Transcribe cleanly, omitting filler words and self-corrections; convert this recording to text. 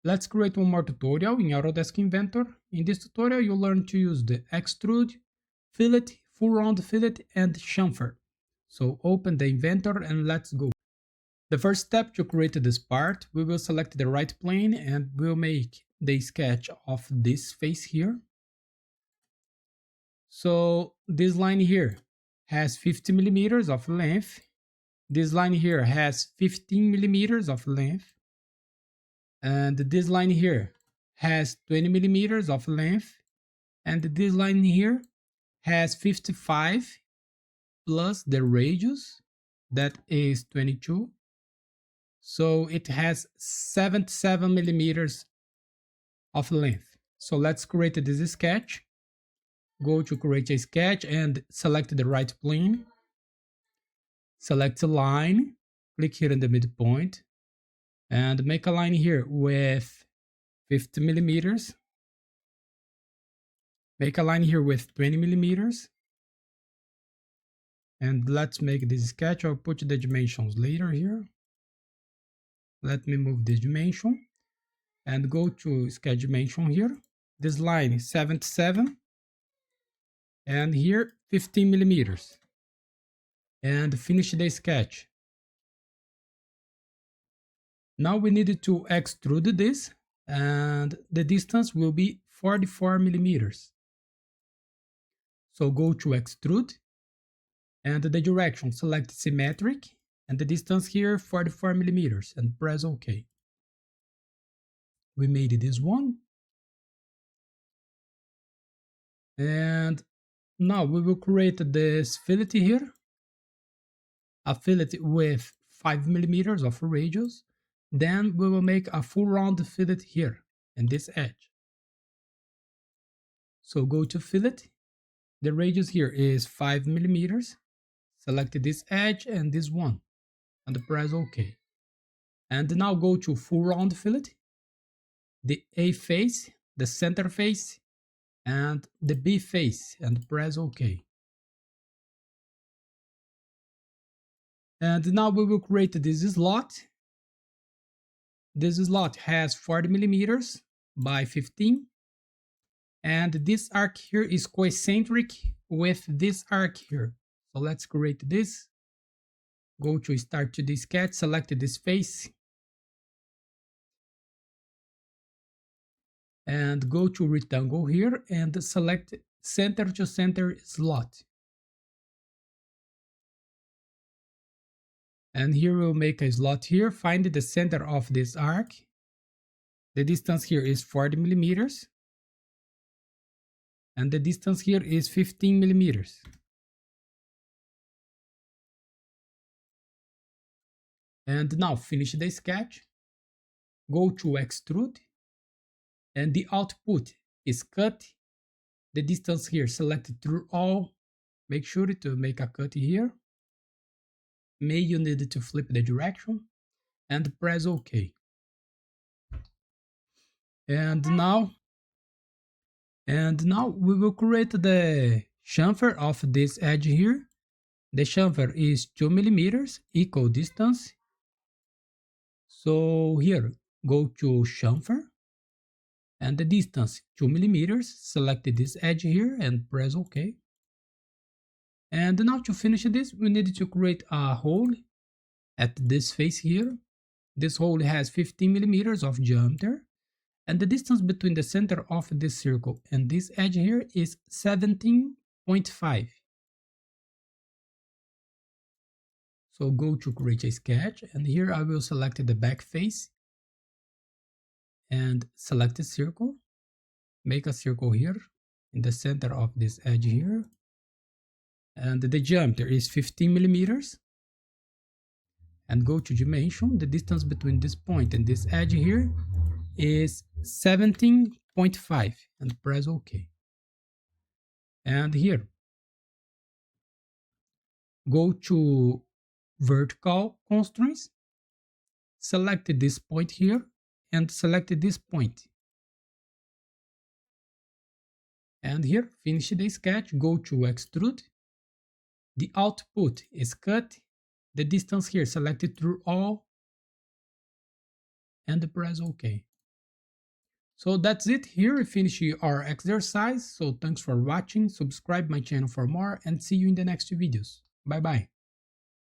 Let's create one more tutorial in Autodesk Inventor. In this tutorial, you'll learn to use the Extrude, Fillet, full round fillet, and chamfer. So open the Inventor and let's go. The first step to create this part, we will select the right plane and we'll make the sketch of this face here. So this line here has 50 millimeters of length. This line here has 15 millimeters of length. And this line here has 20 millimeters of length, and this line here has 55 plus the radius, that is 22. So it has 77 millimeters of length. So let's create this sketch. Go to create a sketch and select the right plane. Select a line, click here in the midpoint, and make a line here with 50 millimeters. Make a line here with 20 millimeters. And let's make this sketch. I'll put the dimensions later here. Let me move this dimension and go to sketch dimension here. This line is 77 and here 15 millimeters. And finish the sketch. Now we need to extrude this, and the distance will be 44 millimeters. So go to extrude and the direction, select symmetric, and the distance here 44 millimeters, and press OK. We made this one. And now we will create this fillet here, a fillet with 5 millimeters of radius. Then we will make a full round fillet here in this edge. So go to fillet. The radius here is 5 millimeters. Select this edge and this one and press OK. And now go to full round fillet, the A face, the center face, and the B face, and press OK. And now we will create this slot. This slot has 40 millimeters by 15. And this arc here is coeccentric with this arc here. So let's create this. Go to start to the sketch, select this face. And go to rectangle here and select center to center slot. And here we'll make a slot here. Find the center of this arc. The distance here is 40 millimeters. And the distance here is 15 millimeters. And now finish the sketch. Go to extrude. And the output is cut. The distance here selected through all. Make sure to make a cut here. May you need to flip the direction and press OK. And now we will create the chamfer of this edge here. The chamfer is 2 millimeters, equal distance. So here, go to chamfer and the distance 2 millimeters. Select this edge here and press OK. And now to finish this, we need to create a hole at this face here. This hole has 15 millimeters of diameter, and the distance between the center of this circle and this edge here is 17.5. So go to create a sketch, and here I will select the back face and select a circle. Make a circle here in the center of this edge here. And the diameter is 15 millimeters. And go to dimension. The distance between this point and this edge here is 17.5 and press OK. And here, go to vertical constraints. Select this point here and select this point. And here, finish the sketch. Go to extrude. The output is cut. The distance here selected through all and press OK. So that's it. Here we finish our exercise. So thanks for watching. Subscribe my channel for more and see you in the next videos. Bye bye.